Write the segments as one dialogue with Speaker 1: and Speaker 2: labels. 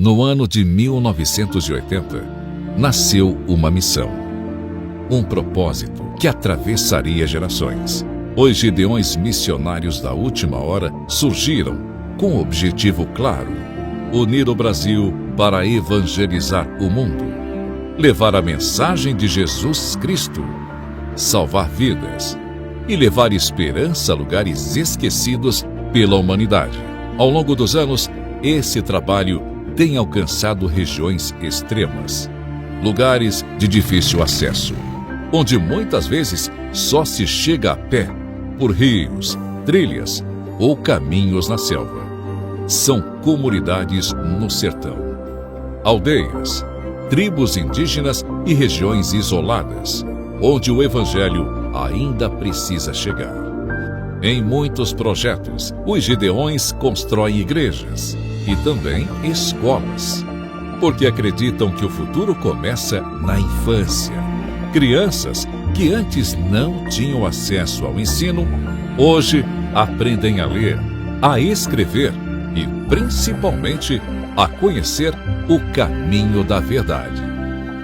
Speaker 1: No ano de 1980, nasceu uma missão, um propósito que atravessaria gerações. Os Gideões missionários da última hora surgiram com um objetivo claro: unir o Brasil para evangelizar o mundo, levar a mensagem de Jesus Cristo, salvar vidas e levar esperança a lugares esquecidos pela humanidade. Ao longo dos anos, esse trabalho tem alcançado regiões extremas, lugares de difícil acesso, onde muitas vezes só se chega a pé por rios, trilhas ou caminhos na selva. São comunidades no sertão, aldeias, tribos indígenas e regiões isoladas, onde o evangelho ainda precisa chegar. Em muitos projetos, os Gideões constroem igrejas e também escolas, porque acreditam que o futuro começa na infância. Crianças que antes não tinham acesso ao ensino, hoje aprendem a ler, a escrever e, principalmente, a conhecer o caminho da verdade.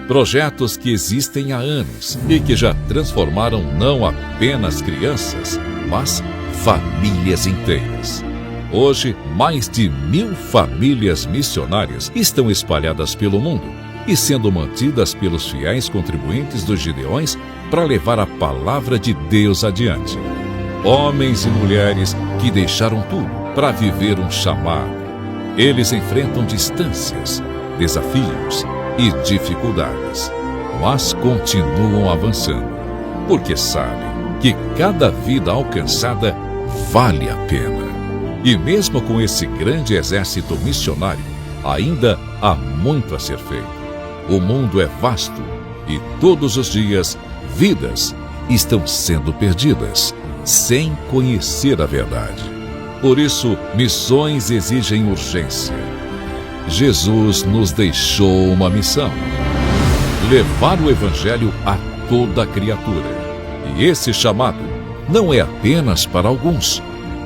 Speaker 1: Projetos que existem há anos e que já transformaram não apenas crianças, mas famílias inteiras. Hoje, mais de 1000 famílias missionárias estão espalhadas pelo mundo e sendo mantidas pelos fiéis contribuintes dos Gideões para levar a palavra de Deus adiante. Homens e mulheres que deixaram tudo para viver um chamado. Eles enfrentam distâncias, desafios e dificuldades, mas continuam avançando, porque sabem que cada vida alcançada vale a pena. E mesmo com esse grande exército missionário, ainda há muito a ser feito. O mundo é vasto e todos os dias vidas estão sendo perdidas, sem conhecer a verdade. Por isso, missões exigem urgência. Jesus nos deixou uma missão: levar o evangelho a toda criatura. E esse chamado não é apenas para alguns,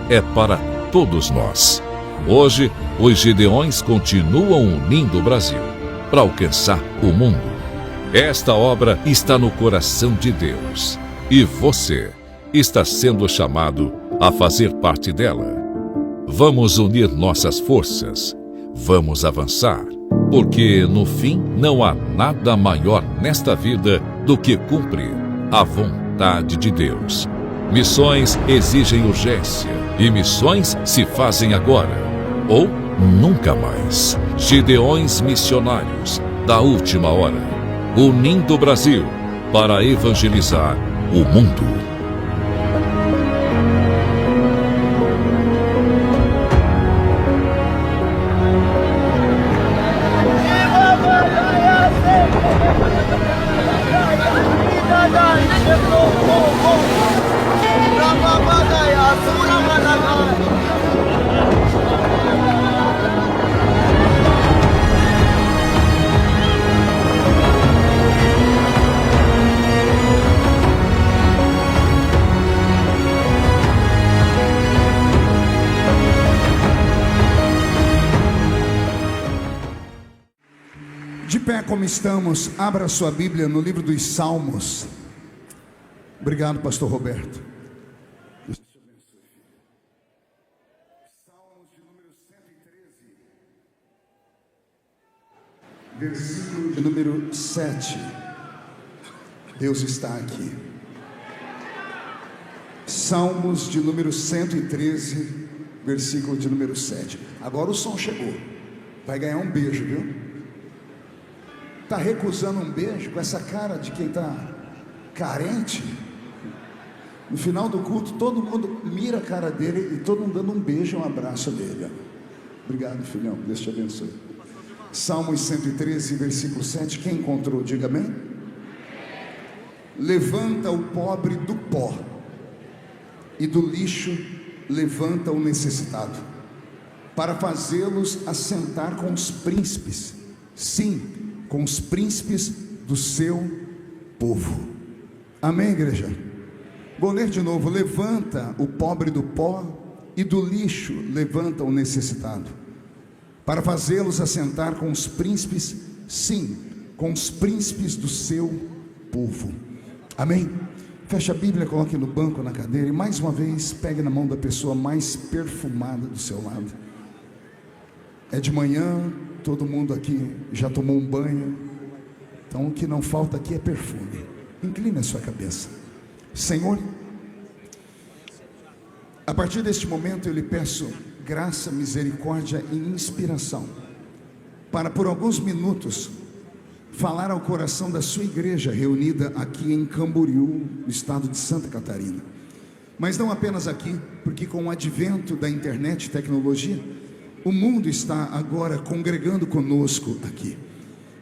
Speaker 1: é para todos nós. Hoje, os Gideões continuam unindo o Brasil para alcançar o mundo. Esta obra está no coração de Deus e você está sendo chamado a fazer parte dela. Vamos unir nossas forças, vamos avançar, porque no fim não há nada maior nesta vida do que cumprir a vontade de Deus. Missões exigem urgência e missões se fazem agora ou nunca mais. Gideões missionários da última hora, unindo o Brasil para evangelizar o mundo.
Speaker 2: De pé como estamos, abra sua Bíblia no livro dos Salmos. Obrigado, pastor Roberto. Salmos de número 113, versículo de número 7. Deus está aqui. Salmos de número 113, versículo de número 7. Agora o som chegou. Vai ganhar um beijo, viu? Está recusando um beijo com essa cara de quem está carente? No final do culto, todo mundo mira a cara dele e todo mundo dando um beijo e um abraço nele. Obrigado, filhão, Deus te abençoe. Salmos 113, versículo 7. Quem encontrou, diga amém. Levanta o pobre do pó, e do lixo levanta o necessitado, para fazê-los assentar com os príncipes, sim, com os príncipes do seu povo. Amém, igreja? Vou ler de novo. Levanta o pobre do pó, e do lixo levanta o necessitado, para fazê-los assentar com os príncipes, sim, com os príncipes do seu povo. Amém? Feche a Bíblia, coloque no banco, na cadeira, e mais uma vez pegue na mão da pessoa mais perfumada do seu lado. É de manhã, todo mundo aqui já tomou um banho, então o que não falta aqui é perfume. Incline a sua cabeça. Senhor, a partir deste momento eu lhe peço graça, misericórdia e inspiração para por alguns minutos falar ao coração da sua igreja reunida aqui em Camboriú, no estado de Santa Catarina. Mas não apenas aqui, porque com o advento da internet e tecnologia, o mundo está agora congregando conosco aqui,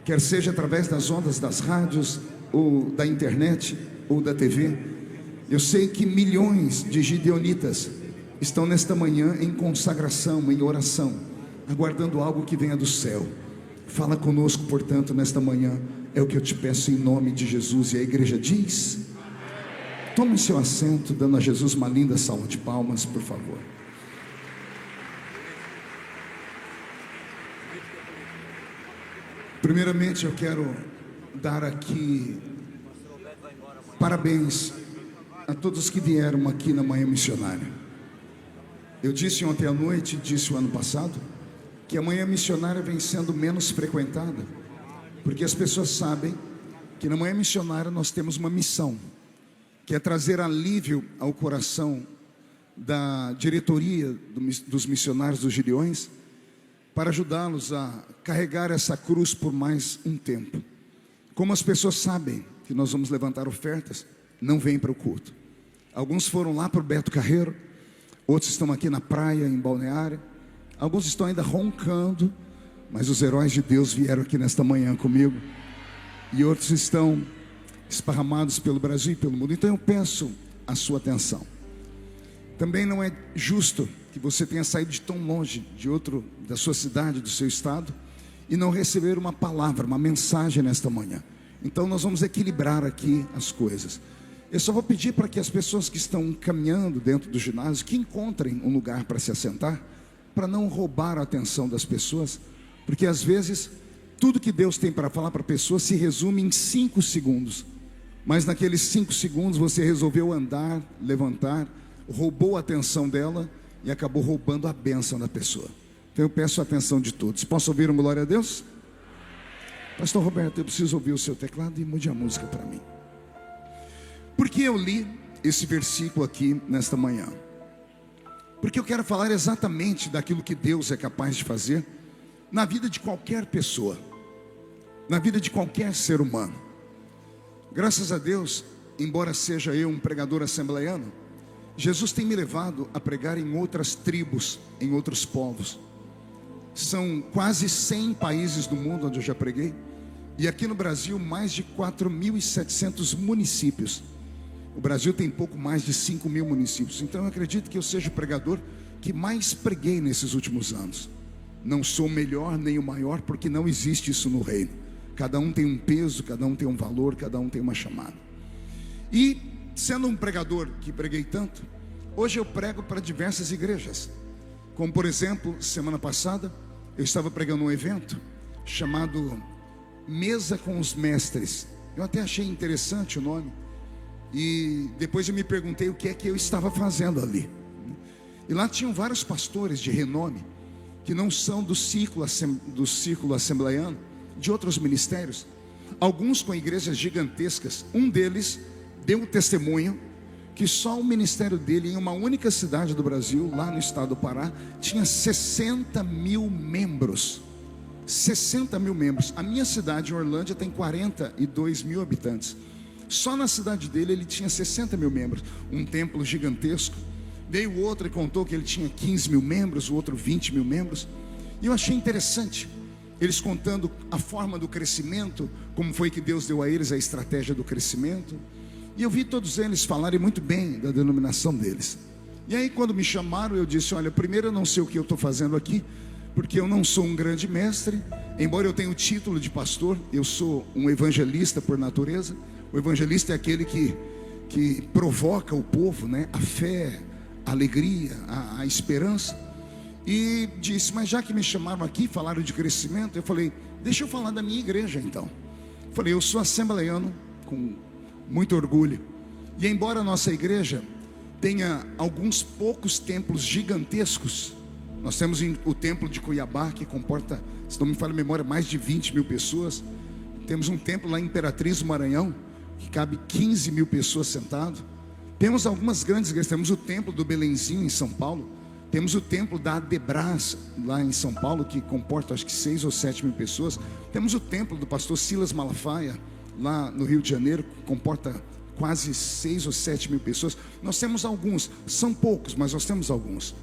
Speaker 2: quer seja através das ondas das rádios, ou da internet, ou da TV. Eu sei que milhões de gideonitas estão nesta manhã em consagração, em oração, aguardando algo que venha do céu. Fala conosco, portanto, nesta manhã, é o que eu te peço em nome de Jesus. E a igreja diz: tome seu assento, dando a Jesus uma linda salva de palmas, por favor. Primeiramente eu quero dar aqui parabéns a todos que vieram aqui na Manhã Missionária. Eu disse ontem à noite, disse o ano passado, que a Manhã Missionária vem sendo menos frequentada, porque as pessoas sabem que na Manhã Missionária nós temos uma missão, que é trazer alívio ao coração da diretoria dos missionários dos Gideões, para ajudá-los a carregar essa cruz por mais um tempo. Como as pessoas sabem que nós vamos levantar ofertas, não vêm para o culto. Alguns foram lá para o Beto Carreiro, outros estão aqui na praia, em Balneário, alguns estão ainda roncando, mas os heróis de Deus vieram aqui nesta manhã comigo, e outros estão esparramados pelo Brasil e pelo mundo. Então eu peço a sua atenção. Também não é justo que você tenha saído de tão longe, da sua cidade, do seu estado, e não receber uma palavra, uma mensagem nesta manhã. Então nós vamos equilibrar aqui as coisas. Eu só vou pedir para que as pessoas que estão caminhando dentro do ginásio, que encontrem um lugar para se assentar, para não roubar a atenção das pessoas, porque às vezes tudo que Deus tem para falar para a pessoa se resume em 5 segundos, mas naqueles 5 segundos você resolveu andar, levantar, roubou a atenção dela e acabou roubando a bênção da pessoa. Então eu peço a atenção de todos. Posso ouvir um glória a Deus? Pastor Roberto, eu preciso ouvir o seu teclado e mude a música para mim. Por que eu li esse versículo aqui nesta manhã? Porque eu quero falar exatamente daquilo que Deus é capaz de fazer na vida de qualquer pessoa, na vida de qualquer ser humano. Graças a Deus, embora seja eu um pregador assembleiano, Jesus tem me levado a pregar em outras tribos, em outros povos. São quase 100 países do mundo onde eu já preguei, e aqui no Brasil mais de 4.700 municípios. O Brasil tem pouco mais de 5.000 municípios. Então eu acredito que eu seja o pregador que mais preguei nesses últimos anos. Não sou o melhor nem o maior, porque não existe isso no reino. Cada um tem um peso, cada um tem um valor, cada um tem uma chamada. E sendo um pregador que preguei tanto, hoje eu prego para diversas igrejas. Como por exemplo, semana passada eu estava pregando um evento chamado Mesa com os Mestres. Eu até achei interessante o nome, e depois eu me perguntei o que é que eu estava fazendo ali. E lá tinham vários pastores de renome, que não são do círculo assembleiano, de outros ministérios, alguns com igrejas gigantescas. Um deles deu um testemunho que só o ministério dele, em uma única cidade do Brasil, lá no estado do Pará, tinha 60 mil membros. 60 mil membros. A minha cidade, Orlândia, tem 42 mil habitantes. Só na cidade dele ele tinha 60 mil membros. Um templo gigantesco. Veio outro e contou que ele tinha 15 mil membros, o outro 20 mil membros. E eu achei interessante eles contando a forma do crescimento, como foi que Deus deu a eles a estratégia do crescimento. E eu vi todos eles falarem muito bem da denominação deles. E aí quando me chamaram, eu disse: olha, primeiro eu não sei o que eu estou fazendo aqui, porque eu não sou um grande mestre. Embora eu tenha o título de pastor, eu sou um evangelista por natureza. O evangelista é aquele que provoca o povo, né? A fé, a alegria, a esperança. e disse: mas já que me chamaram aqui, falaram de crescimento, eu falei: deixa eu falar da minha igreja então. Falei: eu sou assembleiano com muito orgulho, e embora a nossa igreja tenha alguns poucos templos gigantescos, nós temos o templo de Cuiabá, que comporta, se não me falha a memória, mais de 20 mil pessoas. Temos um templo lá em Imperatriz, no Maranhão, que cabe 15 mil pessoas sentado. Temos algumas grandes igrejas. Temos o templo do Belenzinho em São Paulo. Temos o templo da Adebras lá em São Paulo, que comporta acho que 6 ou 7 mil pessoas. Temos o templo do pastor Silas Malafaia lá no Rio de Janeiro, que comporta quase 6 ou 7 mil pessoas. Nós temos alguns, são poucos, mas nós temos alguns.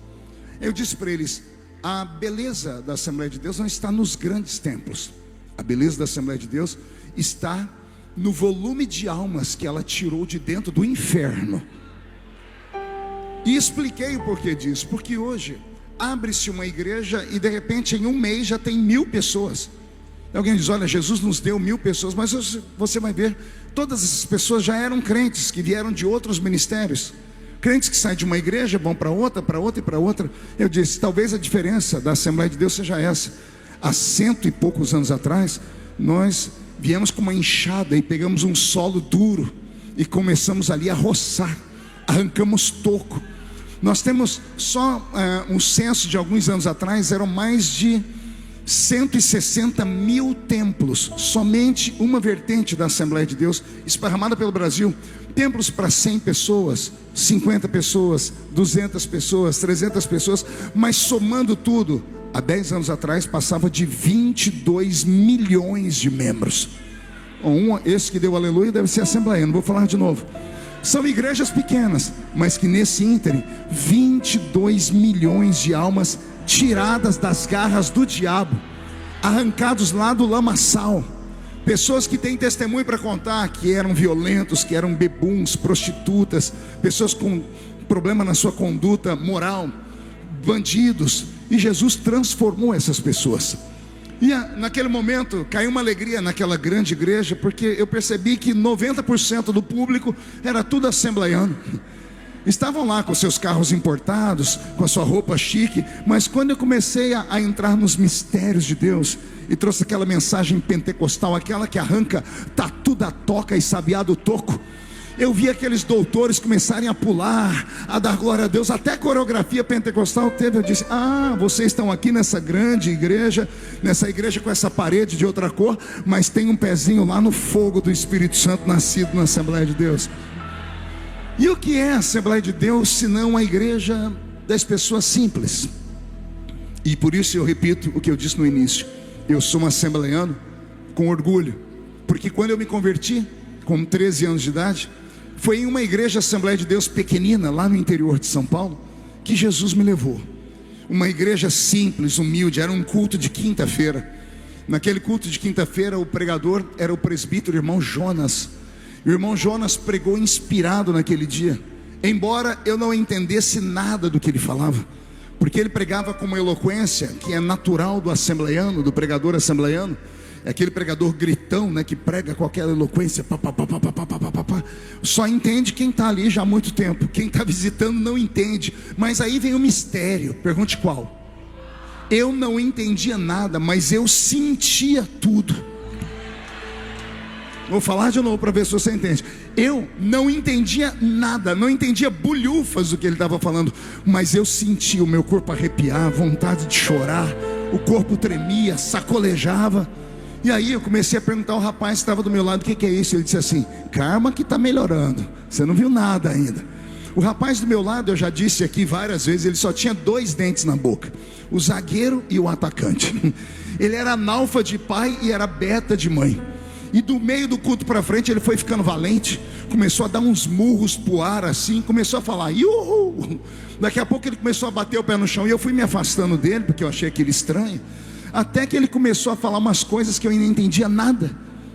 Speaker 2: Eu disse para eles: a beleza da Assembleia de Deus não está nos grandes templos. A beleza da Assembleia de Deus está no volume de almas que ela tirou de dentro do inferno. E expliquei o porquê disso. Porque hoje abre-se uma igreja e de repente em um mês já tem 1000 pessoas. Alguém diz: olha, Jesus nos deu 1000 pessoas. Mas você vai ver, todas essas pessoas já eram crentes, que vieram de outros ministérios. Crentes que saem de uma igreja, vão para outra, para outra e para outra. Eu disse: talvez a diferença da Assembleia de Deus seja essa. Há 100 e poucos anos atrás, nós viemos com uma enxada e pegamos um solo duro e começamos ali a roçar, arrancamos toco. Nós temos só um censo de alguns anos atrás, eram mais de 160 mil templos, somente uma vertente da Assembleia de Deus, esparramada pelo Brasil. Templos para 100 pessoas, 50 pessoas, 200 pessoas, 300 pessoas, mas somando tudo, há 10 anos atrás passava de 22 milhões de membros. Esse que deu aleluia deve ser assembleia, não vou falar de novo. São igrejas pequenas, mas que nesse ínterim, 22 milhões de almas tiradas das garras do diabo, arrancados lá do lamaçal. Pessoas que têm testemunho para contar, que eram violentos, que eram bebuns, prostitutas, pessoas com problema na sua conduta moral, bandidos. E Jesus transformou essas pessoas. E naquele momento caiu uma alegria naquela grande igreja, porque eu percebi que 90% do público era tudo assembleiano. Estavam lá com seus carros importados, com a sua roupa chique. Mas quando eu comecei a entrar nos mistérios de Deus, e trouxe aquela mensagem pentecostal, aquela que arranca tatu da toca e sabiá do toco, eu vi aqueles doutores começarem a pular, a dar glória a Deus. Até coreografia pentecostal teve. Eu disse: ah, vocês estão aqui nessa grande igreja, nessa igreja com essa parede de outra cor, mas tem um pezinho lá no fogo do Espírito Santo nascido na Assembleia de Deus. E o que é a Assembleia de Deus, senão a igreja das pessoas simples? E por isso eu repito o que eu disse no início: eu sou um assembleiano com orgulho, porque quando eu me converti, com 13 anos de idade, foi em uma igreja Assembleia de Deus pequenina, lá no interior de São Paulo, que Jesus me levou. Uma igreja simples, humilde, era um culto de quinta-feira. Naquele culto de quinta-feira, o pregador era o presbítero irmão Jonas. O irmão Jonas pregou inspirado naquele dia, embora eu não entendesse nada do que ele falava, porque ele pregava com uma eloquência que é natural do assembleiano, do pregador assembleiano. É aquele pregador gritão, né, que prega com aquela eloquência, só entende quem está ali já há muito tempo. Quem está visitando não entende. Mas aí vem o mistério. Pergunte qual? Eu não entendia nada, mas eu sentia tudo. Vou falar de novo para ver se você entende. Eu não entendia nada, não entendia bulhufas do que ele estava falando, mas eu sentia o meu corpo arrepiar, vontade de chorar, o corpo tremia, sacolejava. E aí eu comecei a perguntar ao rapaz que estava do meu lado: o que é isso? Ele disse assim: karma que está melhorando, você não viu nada ainda. O rapaz do meu lado, eu já disse aqui várias vezes, ele só tinha 2 dentes na boca: o zagueiro e o atacante. Ele era analfa de pai e era beta de mãe. E do meio do culto para frente ele foi ficando valente, começou a dar uns murros pro ar assim, começou a falar "Yuhu!". Daqui a pouco ele começou a bater o pé no chão, e eu fui me afastando dele, porque eu achei aquele estranho. Até que ele começou a falar umas coisas que eu ainda não entendia nada.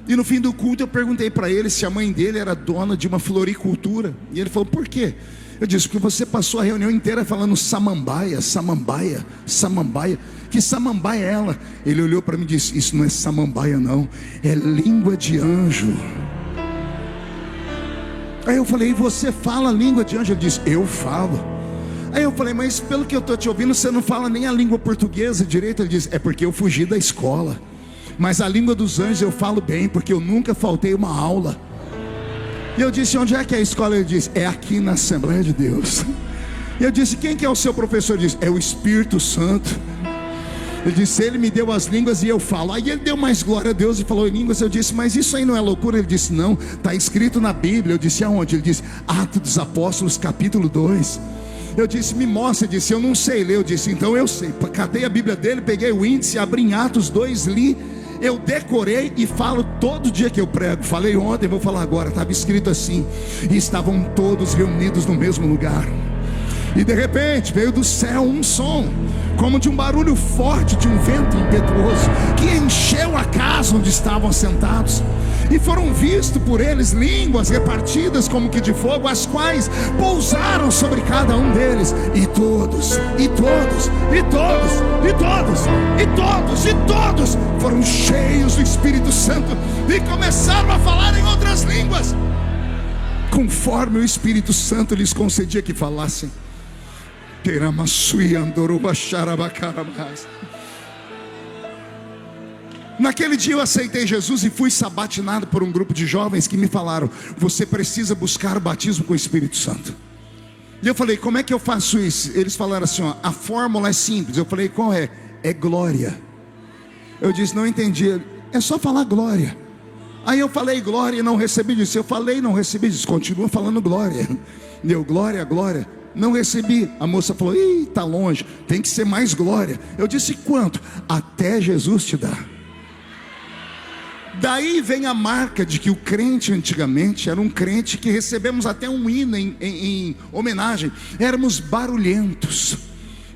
Speaker 2: E no fim do culto eu perguntei para ele se a mãe dele era dona de uma floricultura. E ele falou: por quê? Eu disse: porque você passou a reunião inteira falando samambaia, samambaia, samambaia. Que samambaia é ela? Ele olhou para mim e disse: isso não é samambaia não, é língua de anjo. Aí eu falei: e você fala língua de anjo? Ele disse: eu falo. Aí eu falei, mas pelo que eu estou te ouvindo, você não fala nem a língua portuguesa direito. Ele disse, é porque eu fugi da escola, mas a língua dos anjos eu falo bem, porque eu nunca faltei uma aula. E eu disse, onde é que é a escola? Ele disse, é aqui na Assembleia de Deus. E eu disse, quem que é o seu professor? Ele disse, é o Espírito Santo. Ele disse, ele me deu as línguas e eu falo. Aí ele deu mais glória a Deus e falou em línguas. Eu disse, mas isso aí não é loucura? Ele disse, não, está escrito na Bíblia. Eu disse, aonde? Ele disse, Atos dos Apóstolos, capítulo 2. Eu disse, me mostra. Ele disse, eu não sei ler. Eu disse, então eu sei. Catei a Bíblia dele, peguei o índice, abri em Atos 2, li. Eu decorei e falo todo dia que eu prego. Falei ontem, vou falar agora. Estava escrito assim, e estavam todos reunidos no mesmo lugar. E de repente veio do céu um som, como de um barulho forte de um vento impetuoso, que encheu a casa onde estavam sentados. E foram vistos por eles línguas repartidas como que de fogo, as quais pousaram sobre cada um deles. E todos, e todos, e todos, e todos, e todos, e todos foram cheios do Espírito Santo e começaram a falar em outras línguas, conforme o Espírito Santo lhes concedia que falassem. Naquele dia eu aceitei Jesus e fui sabatinado por um grupo de jovens que me falaram, você precisa buscar o batismo com o Espírito Santo. E eu falei, como é que eu faço isso? Eles falaram assim, ó, a fórmula é simples. Eu falei, qual é? É glória. Eu disse, não entendi. É só falar glória. Aí eu falei glória e não recebi. Disse, eu falei e não recebi. Disse, continua falando glória. Deu glória, glória. Não recebi. A moça falou, ih, está longe, tem que ser mais glória. Eu disse, quanto? Até Jesus te dá. Daí vem a marca de que o crente antigamente era um crente que recebemos até um hino em homenagem. Éramos barulhentos,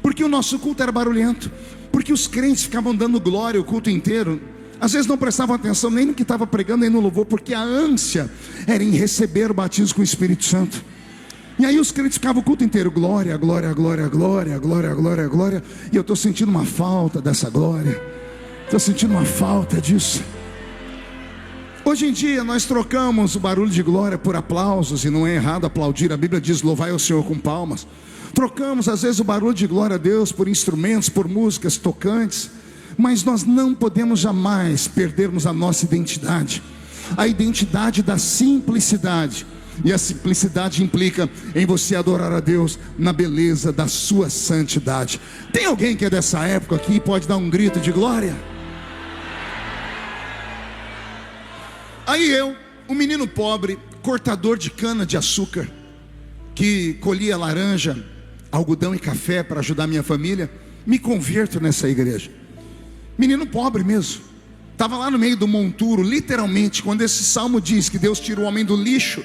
Speaker 2: porque o nosso culto era barulhento, porque os crentes ficavam dando glória o culto inteiro. Às vezes não prestavam atenção nem no que estava pregando, nem no louvor, porque a ânsia era em receber o batismo com o Espírito Santo. E aí os crentes ficavam o culto inteiro, glória, glória, glória, glória, glória, glória, glória. E eu estou sentindo uma falta dessa glória, estou sentindo uma falta disso. Hoje em dia nós trocamos o barulho de glória por aplausos, e não é errado aplaudir, a Bíblia diz louvai ao Senhor com palmas. Trocamos às vezes o barulho de glória a Deus por instrumentos, por músicas tocantes, mas nós não podemos jamais perdermos a nossa identidade, a identidade da simplicidade. E a simplicidade implica em você adorar a Deus na beleza da sua santidade. Tem alguém que é dessa época aqui e pode dar um grito de glória? Aí eu, um menino pobre, cortador de cana de açúcar, que colhia laranja, algodão e café para ajudar minha família, me converto nessa igreja. Menino pobre mesmo, estava lá no meio do monturo, literalmente, quando esse salmo diz que Deus tira o homem do lixo.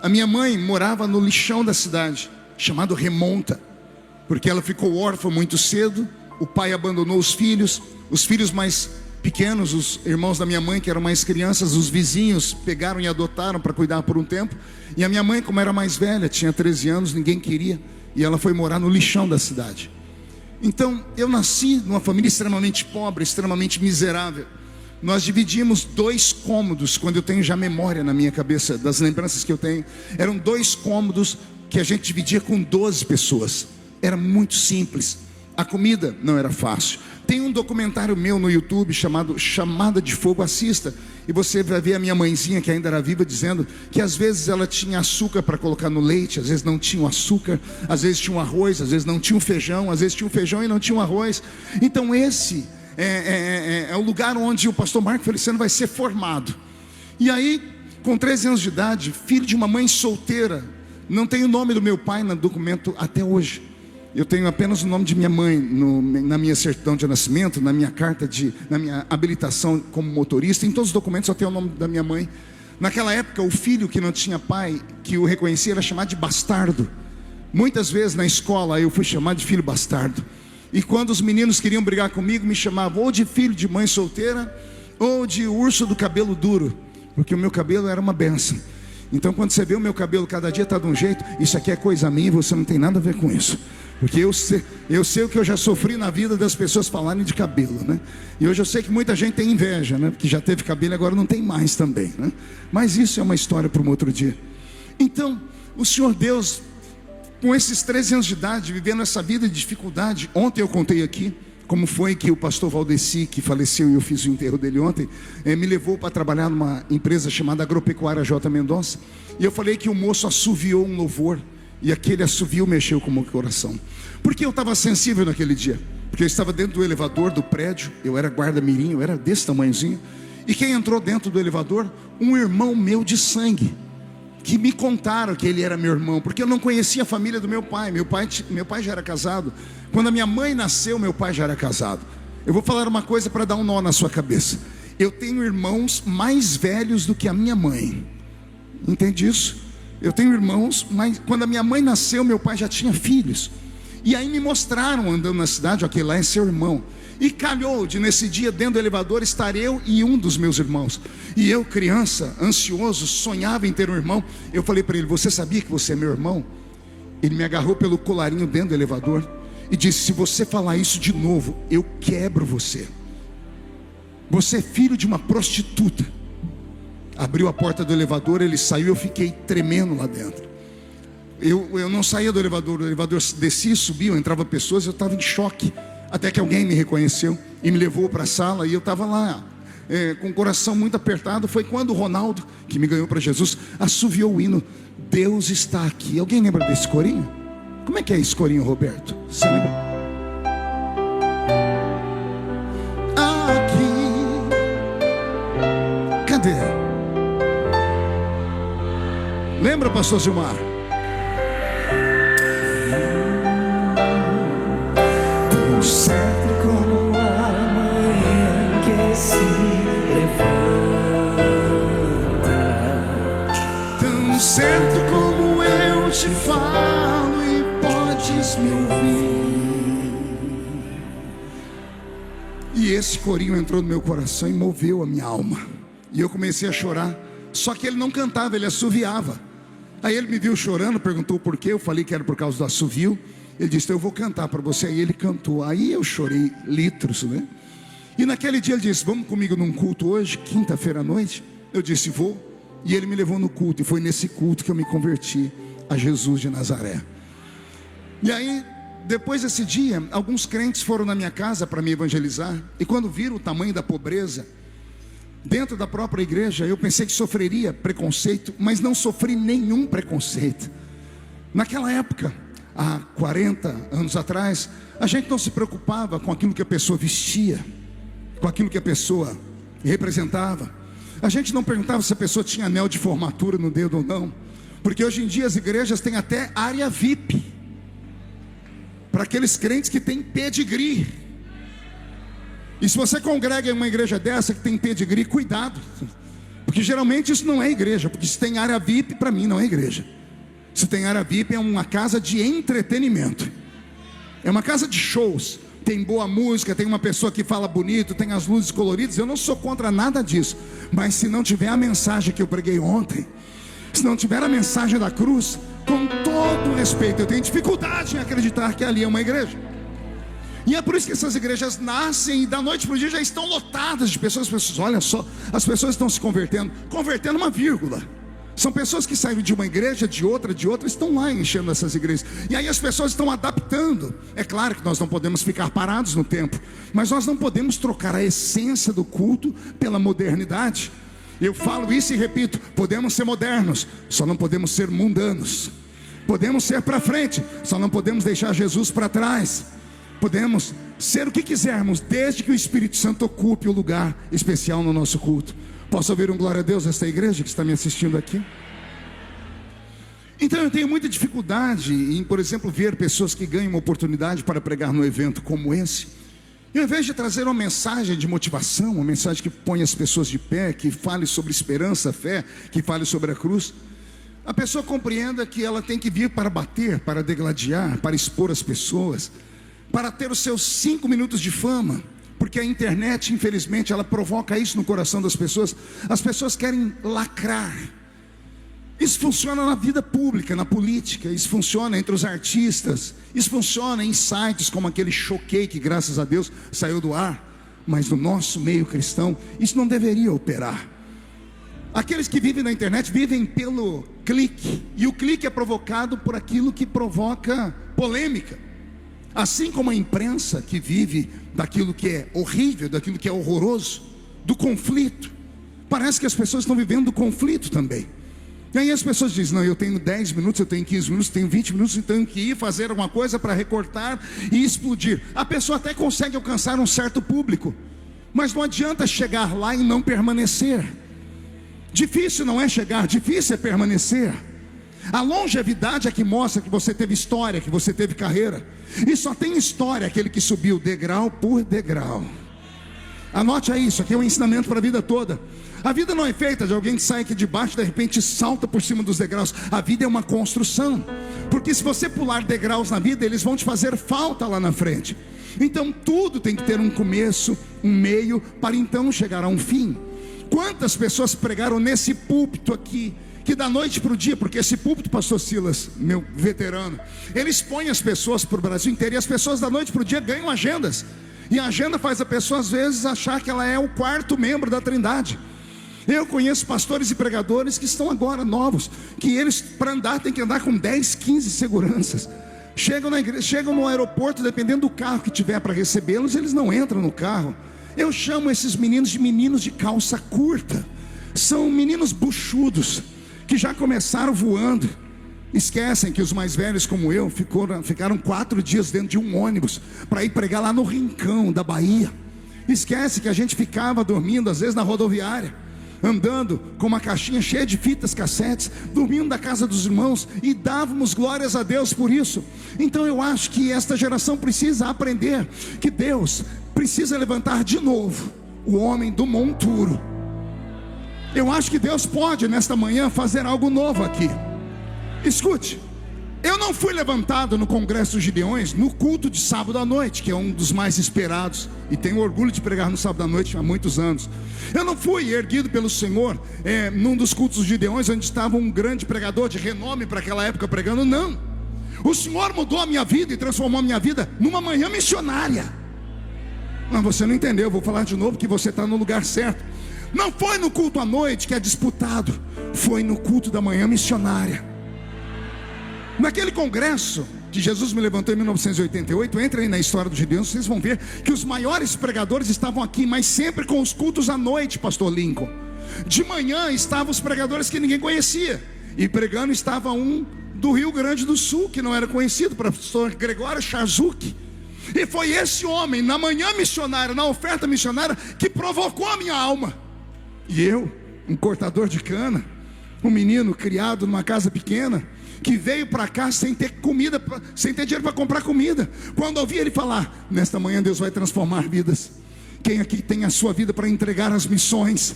Speaker 2: A minha mãe morava no lixão da cidade, chamado Remonta, porque ela ficou órfã muito cedo. O pai abandonou os filhos mais pequenos, os irmãos da minha mãe que eram mais crianças, os vizinhos pegaram e adotaram para cuidar por um tempo. E a minha mãe, como era mais velha, tinha 13 anos, ninguém queria, e ela foi morar no lixão da cidade. Então eu nasci numa família extremamente pobre, extremamente miserável. Nós dividimos 2 cômodos, quando eu tenho já memória na minha cabeça, das lembranças que eu tenho. Eram 2 cômodos que a gente dividia com 12 pessoas. Era muito simples. A comida não era fácil. Tem um documentário meu no YouTube chamado Chamada de Fogo, assista. E você vai ver a minha mãezinha, que ainda era viva, dizendo que às vezes ela tinha açúcar para colocar no leite, às vezes não tinha o açúcar, às vezes tinha um arroz, às vezes não tinha um feijão, às vezes tinha um feijão e não tinha um arroz. Então esse é o lugar onde o pastor Marco Feliciano vai ser formado. E aí, com 13 anos de idade, filho de uma mãe solteira, não tenho o nome do meu pai no documento até hoje. Eu tenho apenas o nome de minha mãe na minha certidão de nascimento, na minha carta na minha habilitação como motorista. Em todos os documentos só tem o nome da minha mãe. Naquela época, o filho que não tinha pai, que o reconhecia, era chamado de bastardo. Muitas vezes na escola eu fui chamado de filho bastardo. E quando os meninos queriam brigar comigo, me chamavam ou de filho de mãe solteira, ou de urso do cabelo duro, porque o meu cabelo era uma benção. Então quando você vê o meu cabelo cada dia está de um jeito, isso aqui é coisa minha e você não tem nada a ver com isso. Porque eu sei o que eu já sofri na vida das pessoas falarem de cabelo, né? E hoje eu sei que muita gente tem inveja, né? Porque já teve cabelo e agora não tem mais também, né? Mas isso é uma história para um outro dia. Então, o Senhor Deus com esses 13 anos de idade, vivendo essa vida de dificuldade. Ontem eu contei aqui como foi que o pastor Valdeci, que faleceu e eu fiz o enterro dele ontem, me levou para trabalhar numa empresa chamada Agropecuária J. Mendonça. E eu falei que o moço assoviou um louvor, e aquele assovio mexeu com o meu coração. Porque eu estava sensível naquele dia, porque eu estava dentro do elevador do prédio, eu era guarda-mirim, eu era desse tamanhozinho. E quem entrou dentro do elevador? Um irmão meu de sangue, que me contaram que ele era meu irmão, porque eu não conhecia a família do meu pai. Meu pai já era casado. Quando a minha mãe nasceu, meu pai já era casado. Eu vou falar uma coisa para dar um nó na sua cabeça. Eu tenho irmãos mais velhos do que a minha mãe. Entende isso? Eu tenho irmãos, mas quando a minha mãe nasceu, meu pai já tinha filhos. E aí me mostraram andando na cidade, aquele lá é seu irmão. E calhou de nesse dia dentro do elevador estar eu e um dos meus irmãos. E eu, criança, ansioso, sonhava em ter um irmão. Eu falei para ele: você sabia que você é meu irmão? Ele me agarrou pelo colarinho dentro do elevador e disse: se você falar isso de novo, eu quebro você. Você é filho de uma prostituta. Abriu a porta do elevador, ele saiu, eu fiquei tremendo lá dentro. Eu não saía do elevador, o elevador descia e subia, entrava pessoas, eu estava em choque. Até que alguém me reconheceu e me levou para a sala, e eu estava lá com o coração muito apertado. Foi quando o Ronaldo, que me ganhou para Jesus, assoviou o hino Deus está aqui. Alguém lembra desse corinho? Como é que é esse corinho, Roberto? Você lembra? Aqui. Cadê? Lembra, pastor Gilmar?
Speaker 3: Certo como a manhã que se levanta,
Speaker 2: tão certo como eu te falo e podes me ouvir. E esse corinho entrou no meu coração e moveu a minha alma. E eu comecei a chorar. Só que ele não cantava, ele assoviava. Aí ele me viu chorando, perguntou por quê. Eu falei que era por causa do assovio. Ele disse: eu vou cantar para você. Aí ele cantou. Aí eu chorei litros, né? E naquele dia ele disse: vamos comigo num culto hoje, quinta-feira à noite? Eu disse: vou. E ele me levou no culto. E foi nesse culto que eu me converti a Jesus de Nazaré. E aí, depois desse dia, alguns crentes foram na minha casa para me evangelizar. E quando viram o tamanho da pobreza dentro da própria igreja, eu pensei que sofreria preconceito. Mas não sofri nenhum preconceito. Naquela época, há 40 anos atrás, a gente não se preocupava com aquilo que a pessoa vestia, com aquilo que a pessoa representava. A gente não perguntava se a pessoa tinha anel de formatura no dedo ou não, porque hoje em dia as igrejas têm até área VIP para aqueles crentes que têm pedigree. E se você congrega em uma igreja dessa que tem pedigree, cuidado, porque geralmente isso não é igreja. Porque se tem área VIP, para mim não é igreja. Se tem área VIP, é uma casa de entretenimento, é uma casa de shows. Tem boa música, tem uma pessoa que fala bonito, tem as luzes coloridas. Eu não sou contra nada disso, mas se não tiver a mensagem que eu preguei ontem, se não tiver a mensagem da cruz, com todo respeito, eu tenho dificuldade em acreditar que ali é uma igreja. E é por isso que essas igrejas nascem e da noite para o dia já estão lotadas de pessoas. Olha só, as pessoas estão se convertendo uma vírgula. São pessoas que saíram de uma igreja, de outra, estão lá enchendo essas igrejas. E aí as pessoas estão adaptando. É claro que nós não podemos ficar parados no tempo, mas nós não podemos trocar a essência do culto pela modernidade. Eu falo isso e repito: podemos ser modernos, só não podemos ser mundanos. Podemos ser para frente, só não podemos deixar Jesus para trás. Podemos ser o que quisermos, desde que o Espírito Santo ocupe o lugar especial no nosso culto. Posso ouvir um glória a Deus nesta igreja que está me assistindo aqui? Então eu tenho muita dificuldade em, por exemplo, ver pessoas que ganham uma oportunidade para pregar num evento como esse, e ao invés de trazer uma mensagem de motivação, uma mensagem que põe as pessoas de pé, que fale sobre esperança, fé, que fale sobre a cruz, a pessoa compreenda que ela tem que vir para bater, para degladiar, para expor as pessoas, para ter os seus 5 minutos de fama. Porque a internet, infelizmente, ela provoca isso no coração das pessoas. As pessoas querem lacrar. Isso funciona na vida pública, na política. Isso funciona entre os artistas. Isso funciona em sites como aquele Choquei, que graças a Deus saiu do ar. Mas no nosso meio cristão, isso não deveria operar. Aqueles que vivem na internet vivem pelo clique, e o clique é provocado por aquilo que provoca polêmica. Assim como a imprensa que vive daquilo que é horrível, daquilo que é horroroso, do conflito. Parece que as pessoas estão vivendo do conflito também. E aí as pessoas dizem, não, eu tenho 10 minutos, eu tenho 15 minutos, eu tenho 20 minutos, então eu tenho que ir fazer alguma coisa para recortar e explodir. A pessoa até consegue alcançar um certo público, mas não adianta chegar lá e não permanecer. Difícil não é chegar, difícil é permanecer. A longevidade é que mostra que você teve história, que você teve carreira. E só tem história aquele que subiu degrau por degrau. Anote aí, isso aqui é um ensinamento para a vida toda. A vida não é feita de alguém que sai aqui de baixo e de repente salta por cima dos degraus. A vida é uma construção. Porque se você pular degraus na vida, eles vão te fazer falta lá na frente. Então tudo tem que ter um começo, um meio, para então chegar a um fim. Quantas pessoas pregaram nesse púlpito aqui, que da noite para o dia, porque esse púlpito, pastor Silas, meu veterano, ele expõe as pessoas para o Brasil inteiro, e as pessoas da noite para o dia ganham agendas. E a agenda faz a pessoa às vezes achar que ela é o quarto membro da Trindade. Eu conheço pastores e pregadores que estão agora novos, que eles para andar tem que andar com 10, 15 seguranças. Chegam na igreja, chegam no aeroporto, dependendo do carro que tiver para recebê-los, eles não entram no carro. Eu chamo esses meninos de calça curta. São meninos buchudos, que já começaram voando. Esquecem que os mais velhos como eu ficaram 4 dias dentro de um ônibus para ir pregar lá no Rincão da Bahia. Esquece que a gente ficava dormindo às vezes na rodoviária, andando com uma caixinha cheia de fitas cassetes, dormindo na casa dos irmãos, e dávamos glórias a Deus por isso. Então eu acho que esta geração precisa aprender que Deus precisa levantar de novo o homem do monturo. Eu acho que Deus pode nesta manhã fazer algo novo aqui. Escute, eu não fui levantado no Congresso dos Gideões no culto de sábado à noite, que é um dos mais esperados, e tenho orgulho de pregar no sábado à noite há muitos anos. Eu não fui erguido pelo Senhor num dos cultos dos Gideões, onde estava um grande pregador de renome para aquela época pregando. Não, o Senhor mudou a minha vida e transformou a minha vida numa manhã missionária. Mas você não entendeu, vou falar de novo que você está no lugar certo. Não foi no culto à noite que é disputado, foi no culto da manhã missionária. Naquele congresso que Jesus me levantou em 1988, entrem na história dos Gideões, vocês vão ver que os maiores pregadores estavam aqui, mas sempre com os cultos à noite, pastor Lincoln. De manhã estavam os pregadores que ninguém conhecia, e pregando estava um do Rio Grande do Sul, que não era conhecido, pastor Gregório Charzuk. E foi esse homem, na manhã missionária, na oferta missionária, que provocou a minha alma. E eu, um cortador de cana, um menino criado numa casa pequena, que veio para cá sem ter comida, sem ter dinheiro para comprar comida. Quando ouvi ele falar, nesta manhã Deus vai transformar vidas. Quem aqui tem a sua vida para entregar as missões?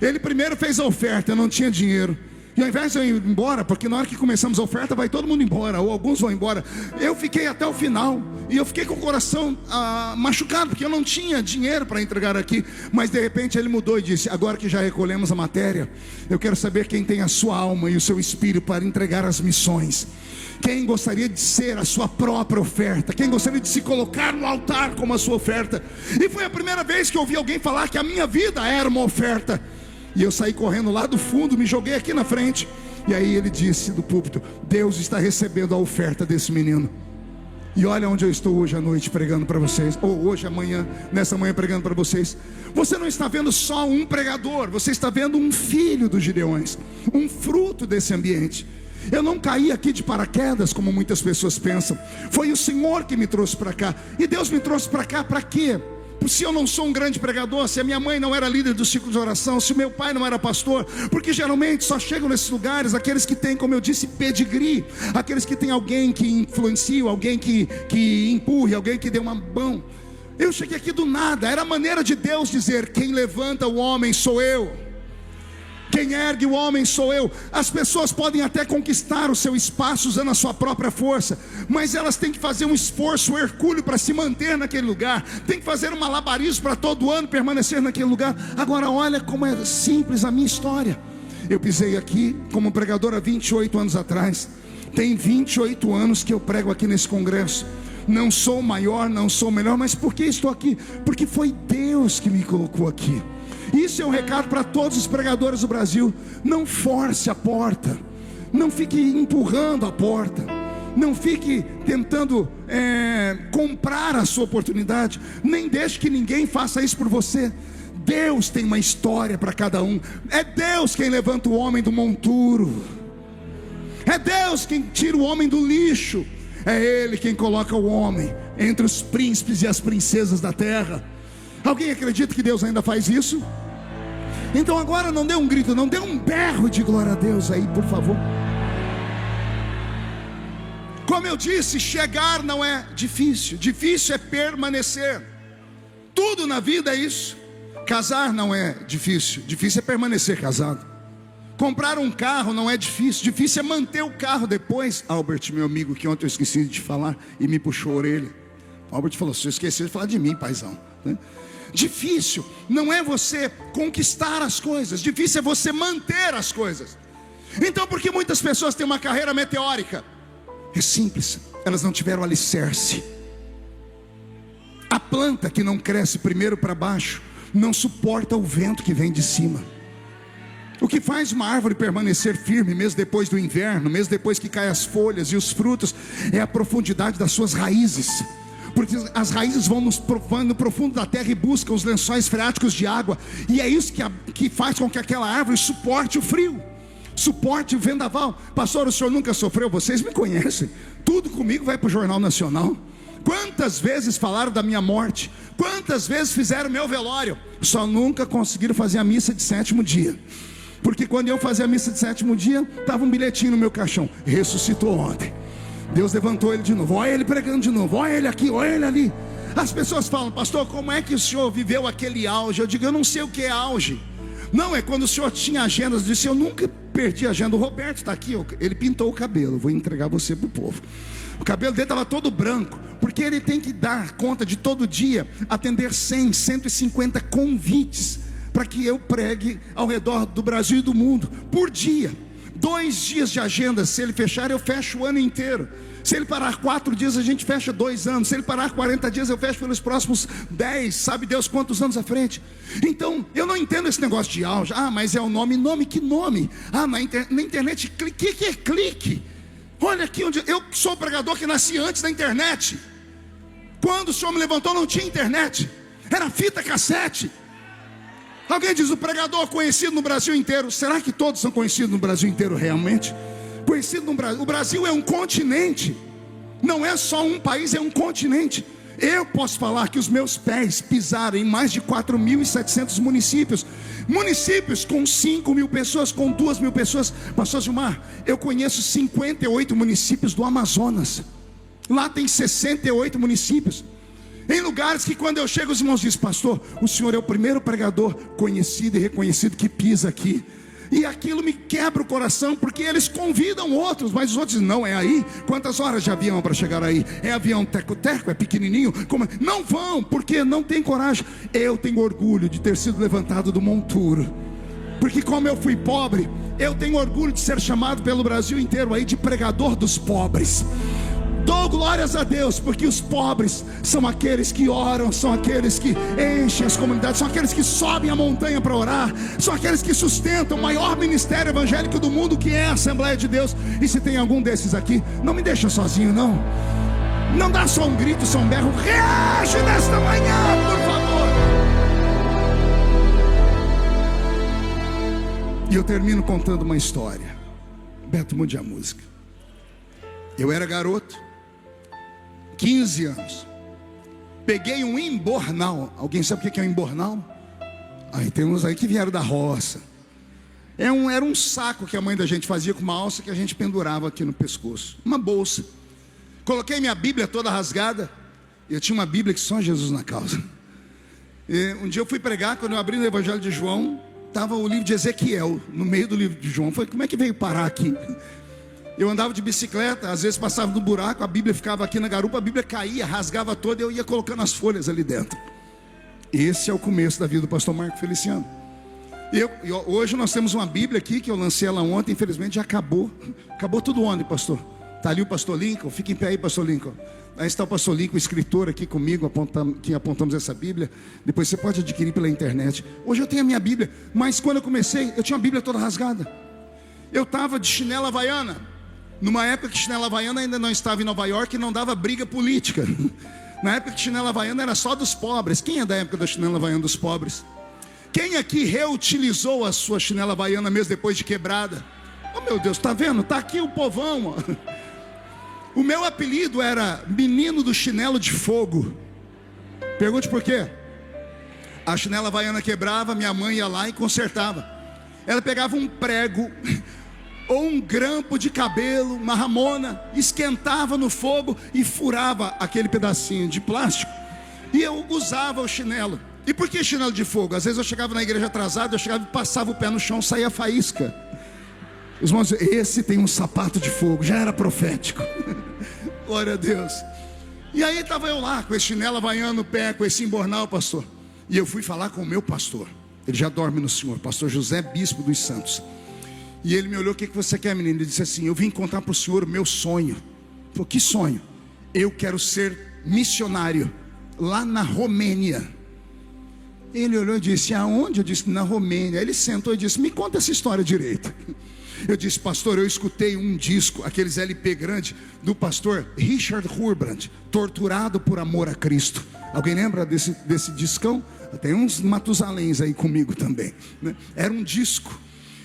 Speaker 2: Ele primeiro fez a oferta, eu não tinha dinheiro. E ao invés de eu ir embora, porque na hora que começamos a oferta vai todo mundo embora, ou alguns vão embora, eu fiquei até o final. E eu fiquei com o coração machucado, porque eu não tinha dinheiro para entregar aqui. Mas de repente ele mudou e disse, agora que já recolhemos a matéria, eu quero saber quem tem a sua alma e o seu espírito para entregar as missões. Quem gostaria de ser a sua própria oferta? Quem gostaria de se colocar no altar como a sua oferta? E foi a primeira vez que eu ouvi alguém falar que a minha vida era uma oferta. E eu saí correndo lá do fundo, me joguei aqui na frente. E aí ele disse do púlpito, Deus está recebendo a oferta desse menino. E olha onde eu estou hoje à noite pregando para vocês, ou hoje amanhã, nessa manhã pregando para vocês. Você não está vendo só um pregador, você está vendo um filho dos Gideões, um fruto desse ambiente. Eu não caí aqui de paraquedas como muitas pessoas pensam. Foi o Senhor que me trouxe para cá. E Deus me trouxe para cá para quê? Se eu não sou um grande pregador, se a minha mãe não era líder do ciclo de oração, se o meu pai não era pastor, porque geralmente só chegam nesses lugares aqueles que têm, como eu disse, pedigree, aqueles que têm alguém que influencia, alguém que empurre, alguém que dê uma mão. Eu cheguei aqui do nada, era a maneira de Deus dizer, quem levanta o homem sou eu. Quem ergue o homem sou eu. As pessoas podem até conquistar o seu espaço usando a sua própria força, mas elas têm que fazer um esforço hercúleo para se manter naquele lugar. Tem que fazer um malabarismo para todo ano permanecer naquele lugar. Agora olha como é simples a minha história. Eu pisei aqui como pregador há 28 anos atrás. Tem 28 anos que eu prego aqui nesse congresso. Não sou o maior, não sou o melhor, mas por que estou aqui? Porque foi Deus que me colocou aqui. Isso é um recado para todos os pregadores do Brasil. Não force a porta, não fique empurrando a porta, não fique tentando comprar a sua oportunidade, nem deixe que ninguém faça isso por você. Deus tem uma história para cada um. É Deus quem levanta o homem do monturo, é Deus quem tira o homem do lixo, é Ele quem coloca o homem entre os príncipes e as princesas da terra. Alguém acredita que Deus ainda faz isso? Então agora não dê um grito, não dê um berro de glória a Deus aí, por favor. Como eu disse, chegar não é difícil, difícil é permanecer. Tudo na vida é isso. Casar não é difícil, difícil é permanecer casado. Comprar um carro não é difícil, difícil é manter o carro depois. Albert, meu amigo, que ontem eu esqueci de te falar e me puxou a orelha. Albert falou: você esqueceu de falar de mim, paizão, né? Difícil não é você conquistar as coisas, difícil é você manter as coisas. Então, por que muitas pessoas têm uma carreira meteórica? É simples, elas não tiveram alicerce. A planta que não cresce primeiro para baixo não suporta o vento que vem de cima. O que faz uma árvore permanecer firme mesmo depois do inverno, mesmo depois que caem as folhas e os frutos, é a profundidade das suas raízes. Porque as raízes vão no profundo da terra e buscam os lençóis freáticos de água. E é isso que faz com que aquela árvore suporte o frio, suporte o vendaval. Pastor, o senhor nunca sofreu? Vocês me conhecem, tudo comigo vai para o Jornal Nacional. Quantas vezes falaram da minha morte, quantas vezes fizeram meu velório, só nunca conseguiram fazer a missa de 7º dia. Porque quando eu fazia a missa de 7º dia, estava um bilhetinho no meu caixão: ressuscitou ontem, Deus levantou ele de novo. Olha ele pregando de novo, olha ele aqui, olha ele ali. As pessoas falam: pastor, como é que o senhor viveu aquele auge? Eu digo: eu não sei o que é auge. Não, é quando o senhor tinha agendas. Eu disse: eu nunca perdi a agenda. O Roberto está aqui, ele pintou o cabelo, vou entregar você para o povo. O cabelo dele estava todo branco, porque ele tem que dar conta de todo dia atender 100, 150 convites para que eu pregue ao redor do Brasil e do mundo, por dia. 2 dias de agenda, se ele fechar, eu fecho o ano inteiro. Se ele parar 4 dias, a gente fecha 2 anos. Se ele parar 40 dias, eu fecho pelos próximos 10, sabe Deus quantos anos à frente. Então, eu não entendo esse negócio de auge. Ah, mas é o nome, que nome? Ah, na internet, o que é clique? Olha aqui, onde eu sou pregador que nasci antes da internet. Quando o senhor me levantou, não tinha internet, era fita cassete. Alguém diz: o pregador conhecido no Brasil inteiro. Será que todos são conhecidos no Brasil inteiro realmente? Conhecido no Brasil. O Brasil é um continente, não é só um país, é um continente. Eu posso falar que os meus pés pisaram em mais de 4.700 municípios. Municípios com 5.000 pessoas, com 2.000 pessoas. Pastor Gilmar, eu conheço 58 municípios do Amazonas. Lá tem 68 municípios. Em lugares que quando eu chego, os irmãos dizem: pastor, o senhor é o primeiro pregador conhecido e reconhecido que pisa aqui. E aquilo me quebra o coração, porque eles convidam outros, mas os outros dizem: não, é aí. Quantas horas de avião para chegar aí? É avião teco-teco, é pequenininho? Como? Não vão, porque não tem coragem. Eu tenho orgulho de ter sido levantado do monturo, porque como eu fui pobre, eu tenho orgulho de ser chamado pelo Brasil inteiro aí de pregador dos pobres. Dou glórias a Deus, porque os pobres são aqueles que oram, são aqueles que enchem as comunidades, são aqueles que sobem a montanha para orar, são aqueles que sustentam o maior ministério evangélico do mundo, que é a Assembleia de Deus. E se tem algum desses aqui, não me deixa sozinho, não. Não dá só um grito, só um berro. Reage nesta manhã, por favor. E eu termino contando uma história. Beto, mude a música. Eu era garoto, 15 anos. Peguei um embornal. Alguém sabe o que é um embornal? Aí tem uns aí que vieram da roça. Era um saco que a mãe da gente fazia com uma alça que a gente pendurava aqui no pescoço. Uma bolsa. Coloquei minha Bíblia toda rasgada. Eu tinha uma Bíblia que só Jesus na causa. Um dia eu fui pregar, quando eu abri no Evangelho de João, estava o livro de Ezequiel no meio do livro de João. Falei: como é que veio parar aqui? Eu andava de bicicleta, às vezes passava no buraco, a Bíblia ficava aqui na garupa, a Bíblia caía, rasgava toda, e eu ia colocando as folhas ali dentro. Esse é o começo da vida do pastor Marco Feliciano. Hoje nós temos uma Bíblia aqui, que eu lancei ela ontem, infelizmente já acabou. Acabou tudo onde, pastor? Está ali o pastor Lincoln, fica em pé aí, pastor Lincoln. Aí está o pastor Lincoln, o escritor aqui comigo, que apontamos essa Bíblia. Depois você pode adquirir pela internet. Hoje eu tenho a minha Bíblia, mas quando eu comecei, eu tinha a Bíblia toda rasgada. Eu estava de chinela havaiana, numa época que chinela havaiana ainda não estava em Nova York e não dava briga política. Na época que chinela havaiana era só dos pobres. Quem é da época da chinela havaiana dos pobres? Quem aqui reutilizou a sua chinela havaiana mesmo depois de quebrada? Oh meu Deus, está vendo? Está aqui o povão, ó. O meu apelido era menino do chinelo de fogo. Pergunte por quê? A chinela havaiana quebrava, minha mãe ia lá e consertava. Ela pegava um prego ou um grampo de cabelo, uma ramona, esquentava no fogo e furava aquele pedacinho de plástico. E eu usava o chinelo. E por que chinelo de fogo? Às vezes eu chegava na igreja atrasado, eu chegava e passava o pé no chão, saía faísca. Os irmãos diziam, esse tem um sapato de fogo. Já era profético. Glória a Deus. E aí estava eu lá, com esse chinelo havaiano no pé, com esse embornal, pastor. E eu fui falar com o meu pastor. Ele já dorme no Senhor, pastor José Bispo dos Santos. E ele me olhou, o que você quer, menino? Ele disse assim, eu vim contar para o senhor o meu sonho. Eu falei, que sonho? Eu quero ser missionário lá na Romênia. Ele olhou e disse, aonde? Eu disse, na Romênia. Ele sentou e disse, me conta essa história direito. Eu disse, pastor, eu escutei um disco, aqueles LP grande, do pastor Richard Hurbrand, Torturado por Amor a Cristo. Alguém lembra desse discão? Tem uns Matusaléns aí comigo também, né? Era um disco.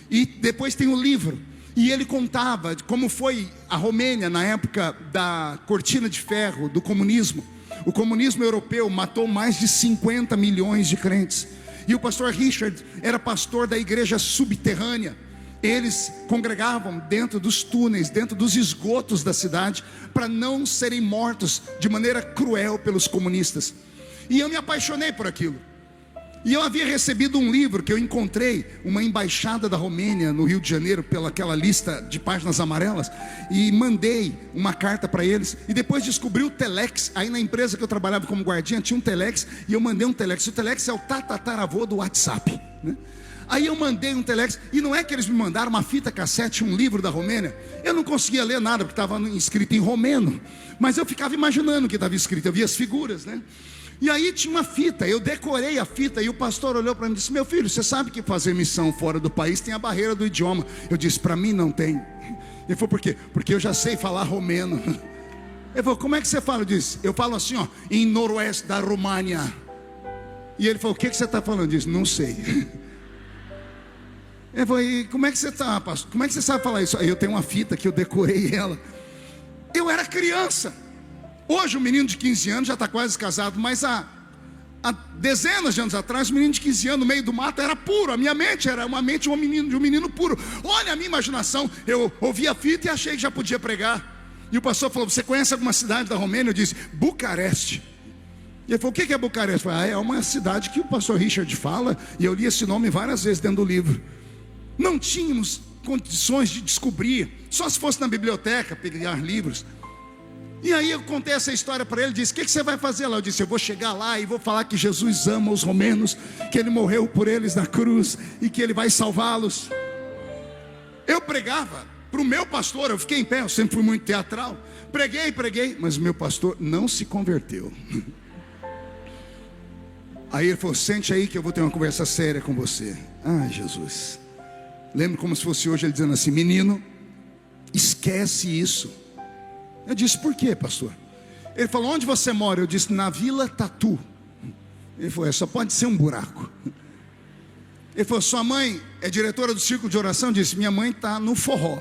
Speaker 2: E depois tem o livro. E ele contava como foi a Romênia na época da cortina de ferro, do comunismo. O comunismo europeu matou mais de 50 milhões de crentes. E o pastor Richard era pastor da igreja subterrânea. Eles congregavam dentro dos túneis, dentro dos esgotos da cidade, para não serem mortos de maneira cruel pelos comunistas. E eu me apaixonei por aquilo. E eu havia recebido um livro que eu encontrei, uma embaixada da Romênia no Rio de Janeiro, pelaquela lista de páginas amarelas, e mandei uma carta para eles. E depois descobri o Telex. Aí na empresa que eu trabalhava como guardinha tinha um Telex, e eu mandei um Telex. O Telex é o tataravô do WhatsApp, né? Aí eu mandei um Telex, e não é que eles me mandaram uma fita cassete, um livro da Romênia. Eu não conseguia ler nada, porque estava escrito em romeno, mas eu ficava imaginando o que estava escrito, eu via as figuras, né? E aí tinha uma fita, eu decorei a fita, e o pastor olhou para mim e disse, meu filho, você sabe que fazer missão fora do país tem a barreira do idioma. Eu disse, para mim não tem. Ele falou, por quê? Porque eu já sei falar romeno. Ele falou, como é que você fala? Eu disse, eu falo assim, ó, em noroeste da România. E ele falou, o que você está falando? Eu disse, não sei. Ele falou, e como é que você está, pastor? Como é que você sabe falar isso? Aí eu tenho uma fita que eu decorei ela. Eu era criança. Hoje um menino de 15 anos já está quase casado, mas há dezenas de anos atrás, um menino de 15 anos no meio do mato era puro. A minha mente era uma mente de um menino puro. Olha a minha imaginação. Eu ouvi a fita e achei que já podia pregar. E o pastor falou, você conhece alguma cidade da Romênia? Eu disse, Bucareste. E ele falou, o que é Bucareste? Eu falei, é uma cidade que o pastor Richard fala. E eu li esse nome várias vezes dentro do livro. Não tínhamos condições de descobrir, só se fosse na biblioteca pegar livros. E aí eu contei essa história para ele, disse, o que você vai fazer lá? Eu disse, eu vou chegar lá e vou falar que Jesus ama os romenos, que ele morreu por eles na cruz e que ele vai salvá-los. Eu pregava para o meu pastor, eu fiquei em pé, eu sempre fui muito teatral. Preguei, mas o meu pastor não se converteu. Aí ele falou, sente aí que eu vou ter uma conversa séria com você. Ai, Jesus. Lembro como se fosse hoje ele dizendo assim, menino, esquece isso. Eu disse, por quê, pastor? Ele falou, onde você mora? Eu disse, na Vila Tatu. Ele falou, só pode ser um buraco. Ele falou, sua mãe é diretora do círculo de oração? Eu disse, minha mãe está no forró.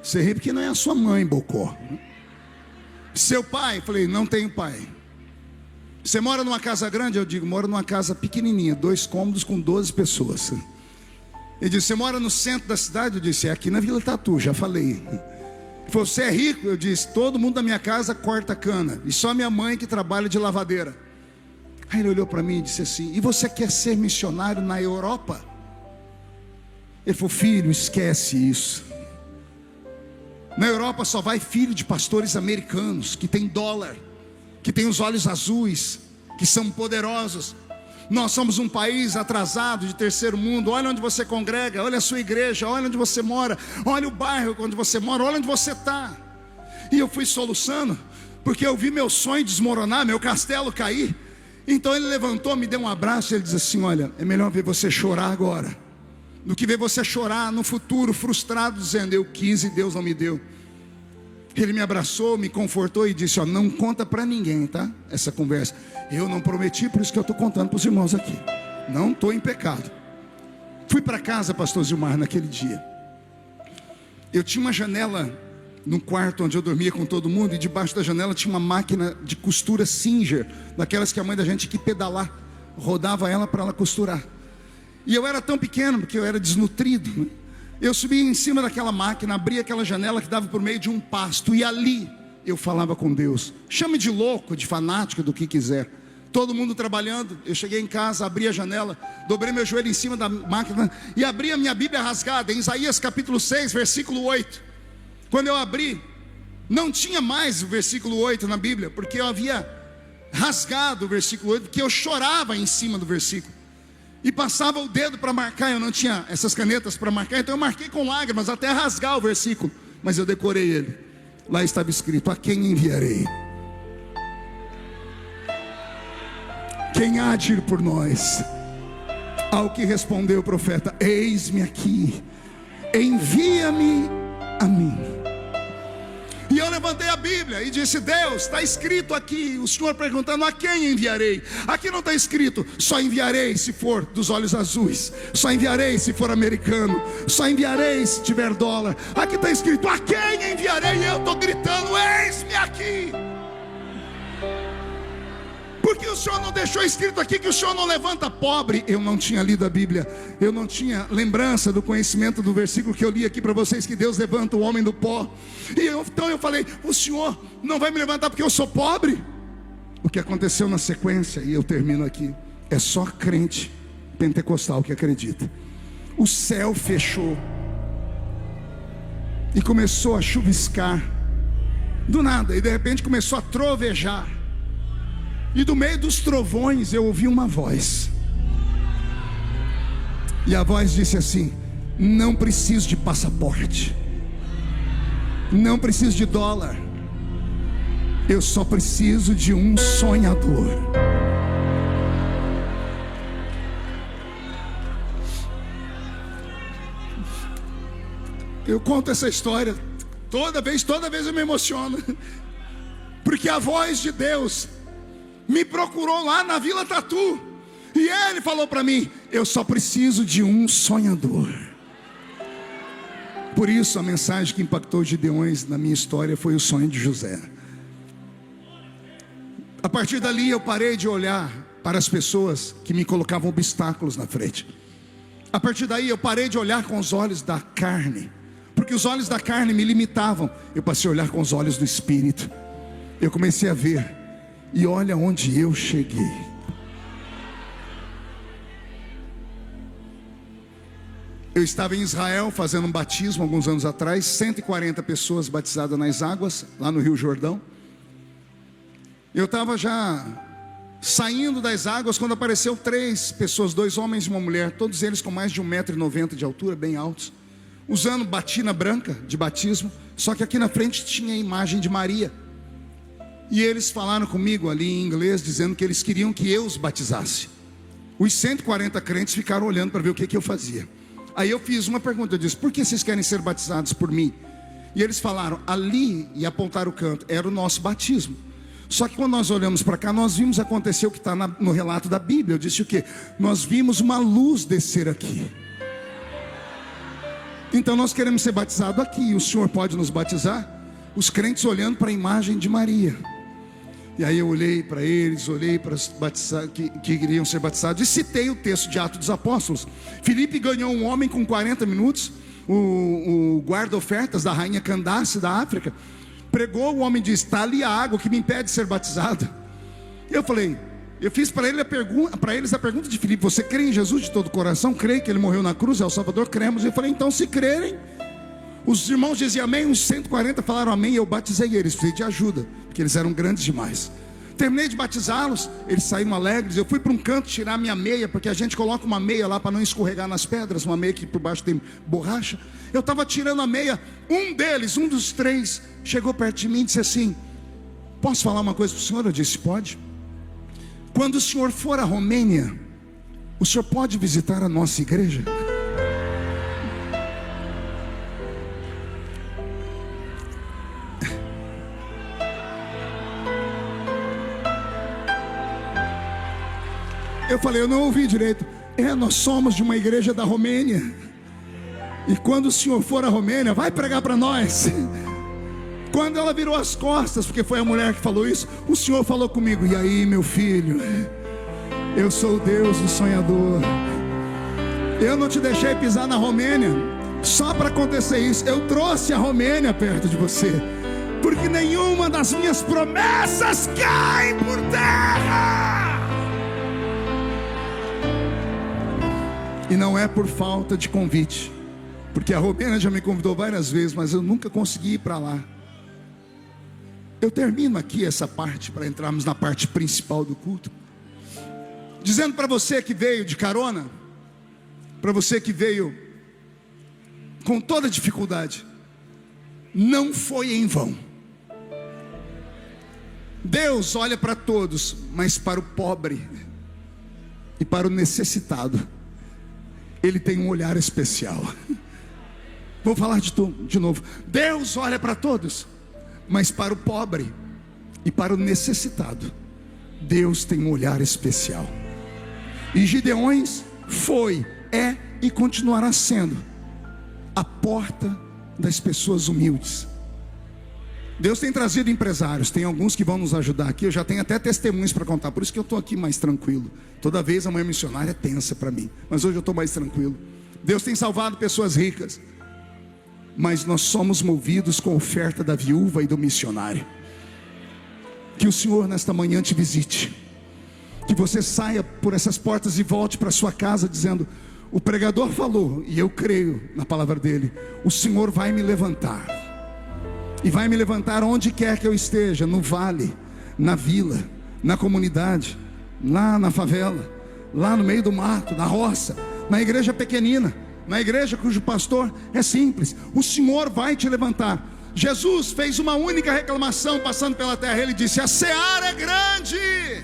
Speaker 2: Você ri porque não é a sua mãe, bocó. Seu pai? Eu falei, não tenho pai. Você mora numa casa grande? Eu digo, moro numa casa pequenininha, 2 cômodos com 12 pessoas. Ele disse, você mora no centro da cidade? Eu disse, é aqui na Vila Tatu, já falei. Ele falou, você é rico? Eu disse, todo mundo da minha casa corta cana, e só minha mãe que trabalha de lavadeira. Aí ele olhou para mim e disse assim, e você quer ser missionário na Europa? Ele falou, filho, esquece isso. Na Europa só vai filho de pastores americanos, que tem dólar, que tem os olhos azuis, que são poderosos. Nós somos um país atrasado, de terceiro mundo. Olha onde você congrega, olha a sua igreja, olha onde você mora, olha o bairro onde você mora, olha onde você está. E eu fui soluçando, porque eu vi meu sonho desmoronar, meu castelo cair. Então ele levantou, me deu um abraço e ele disse assim: olha, é melhor ver você chorar agora do que ver você chorar no futuro, frustrado, dizendo eu quis e Deus não me deu. Ele me abraçou, me confortou e disse: ó, não conta para ninguém, tá? Essa conversa eu não prometi, por isso que eu estou contando para os irmãos aqui. Não estou em pecado. Fui para casa, pastor Zilmar, naquele dia. Eu tinha uma janela no quarto onde eu dormia com todo mundo, e debaixo da janela tinha uma máquina de costura Singer, daquelas que a mãe da gente tinha que pedalar, rodava ela para ela costurar. E eu era tão pequeno, porque eu era desnutrido, né? Eu subia em cima daquela máquina, abria aquela janela que dava por meio de um pasto, e ali eu falava com Deus. Chame de louco, de fanático, do que quiser. Todo mundo trabalhando. Eu cheguei em casa, abri a janela, dobrei meu joelho em cima da máquina e abri a minha Bíblia rasgada, em Isaías capítulo 6, versículo 8. Quando eu abri, não tinha mais o versículo 8 na Bíblia, porque eu havia rasgado o versículo 8, porque eu chorava em cima do versículo e passava o dedo para marcar. Eu não tinha essas canetas para marcar, então eu marquei com lágrimas até rasgar o versículo, mas eu decorei ele. Lá estava escrito: a quem enviarei? Quem há de ir por nós? Ao que respondeu o profeta: eis-me aqui, envia-me a mim. E eu levantei a Bíblia e disse: Deus, está escrito aqui, o Senhor perguntando: a quem enviarei? Aqui não está escrito: só enviarei se for dos olhos azuis, só enviarei se for americano, só enviarei se tiver dólar. Aqui está escrito: a quem enviarei? E eu estou gritando: eis-me aqui. Porque o Senhor não deixou escrito aqui que o Senhor não levanta pobre? Eu não tinha lido a Bíblia, eu não tinha lembrança do conhecimento do versículo que eu li aqui para vocês, que Deus levanta o homem do pó. Então eu falei: o Senhor não vai me levantar porque eu sou pobre? O que aconteceu na sequência, e eu termino aqui, é só crente pentecostal que acredita. O céu fechou e começou a chuviscar do nada, e de repente começou a trovejar. E do meio dos trovões eu ouvi uma voz. E a voz disse assim: não preciso de passaporte, não preciso de dólar, eu só preciso de um sonhador. Eu conto essa história toda vez eu me emociono, porque a voz de Deus me procurou lá na Vila Tatu, e ele falou para mim: eu só preciso de um sonhador. Por isso a mensagem que impactou os Gideões na minha história foi o sonho de José. A partir dali eu parei de olhar para as pessoas que me colocavam obstáculos na frente. A partir daí eu parei de olhar com os olhos da carne, porque os olhos da carne me limitavam. Eu passei a olhar com os olhos do Espírito. Eu comecei a ver. E olha onde eu cheguei. Eu estava em Israel fazendo um batismo alguns anos atrás, 140 pessoas batizadas nas águas, lá no Rio Jordão. Eu estava já saindo das águas quando apareceu 3 pessoas, 2 homens e uma mulher, todos eles com mais de 1,90 m de altura, bem altos, usando batina branca de batismo, só que aqui na frente tinha a imagem de Maria. E eles falaram comigo ali em inglês, dizendo que eles queriam que eu os batizasse. Os 140 crentes ficaram olhando para ver o que eu fazia. Aí eu fiz uma pergunta, eu disse: por que vocês querem ser batizados por mim? E eles falaram: ali, e apontaram o canto, era o nosso batismo. Só que quando nós olhamos para cá, nós vimos acontecer o que está no relato da Bíblia. Eu disse o quê? Nós vimos uma luz descer aqui. Então nós queremos ser batizados aqui. O Senhor pode nos batizar? Os crentes olhando para a imagem de Maria. E aí eu olhei para eles, olhei para os batizados que iriam ser batizados, e citei o texto de Atos dos Apóstolos. Filipe ganhou um homem com 40 minutos, o guarda-ofertas da rainha Candace da África. Pregou, o homem disse: está ali a água que me impede de ser batizado. Eu falei, eu fiz para eles a pergunta de Filipe: você crê em Jesus de todo o coração? Crê que ele morreu na cruz, é o Salvador? Cremos. Eu falei: então se crerem. Os irmãos diziam amém, uns 140 falaram amém, e eu batizei eles, precisei de ajuda, porque eles eram grandes demais. Terminei de batizá-los, eles saíram alegres. Eu fui para um canto tirar minha meia, porque a gente coloca uma meia lá para não escorregar nas pedras, uma meia que por baixo tem borracha. Eu estava tirando a meia, um deles, um dos três, chegou perto de mim e disse assim: posso falar uma coisa para o senhor? Eu disse: pode. Quando o senhor for à Romênia, o senhor pode visitar a nossa igreja? Eu falei: eu não ouvi direito. Nós somos de uma igreja da Romênia, e quando o senhor for à Romênia, vai pregar para nós. Quando ela virou as costas, porque foi a mulher que falou isso, o senhor falou comigo: e aí, meu filho, eu sou o Deus do sonhador. Eu não te deixei pisar na Romênia só para acontecer isso. Eu trouxe a Romênia perto de você, porque nenhuma das minhas promessas cai por terra. E não é por falta de convite, porque a Romênia já me convidou várias vezes, mas eu nunca consegui ir para lá. Eu termino aqui essa parte para entrarmos na parte principal do culto, dizendo para você que veio de carona, para você que veio com toda dificuldade, não foi em vão. Deus olha para todos, mas para o pobre e para o necessitado Ele tem um olhar especial. Vou falar de novo. Deus olha para todos, mas para o pobre e para o necessitado, Deus tem um olhar especial. E Gideões foi, é e continuará sendo a porta das pessoas humildes. Deus tem trazido empresários, tem alguns que vão nos ajudar aqui. Eu já tenho até testemunhos para contar, por isso que eu estou aqui mais tranquilo. Toda vez a manhã missionária é tensa para mim, mas hoje eu estou mais tranquilo. Deus tem salvado pessoas ricas, mas nós somos movidos com a oferta da viúva e do missionário. Que o Senhor nesta manhã te visite, que você saia por essas portas e volte para sua casa dizendo: o pregador falou, e eu creio na palavra dele, o Senhor vai me levantar, e vai me levantar onde quer que eu esteja, no vale, na vila, na comunidade, lá na favela, lá no meio do mato, na roça, na igreja pequenina, na igreja cujo pastor é simples. O Senhor vai te levantar. Jesus fez uma única reclamação passando pela terra. Ele disse: a seara é grande,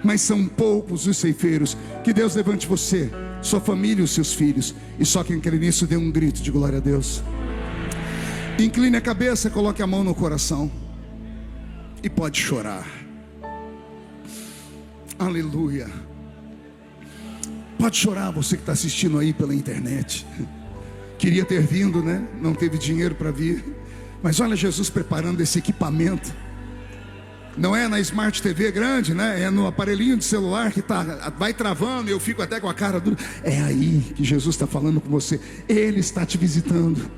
Speaker 2: mas são poucos os ceifeiros. Que Deus levante você, sua família e os seus filhos, e só quem crê nisso dê um grito de glória a Deus. Incline a cabeça, coloque a mão no coração e pode chorar. Aleluia. Pode chorar, você que está assistindo aí pela internet. Queria ter vindo, né? Não teve dinheiro para vir. Mas olha Jesus preparando esse equipamento. Não é na Smart TV grande, né? É no aparelhinho de celular que vai travando. Eu fico até com a cara dura. É aí que Jesus está falando com você. Ele está te visitando.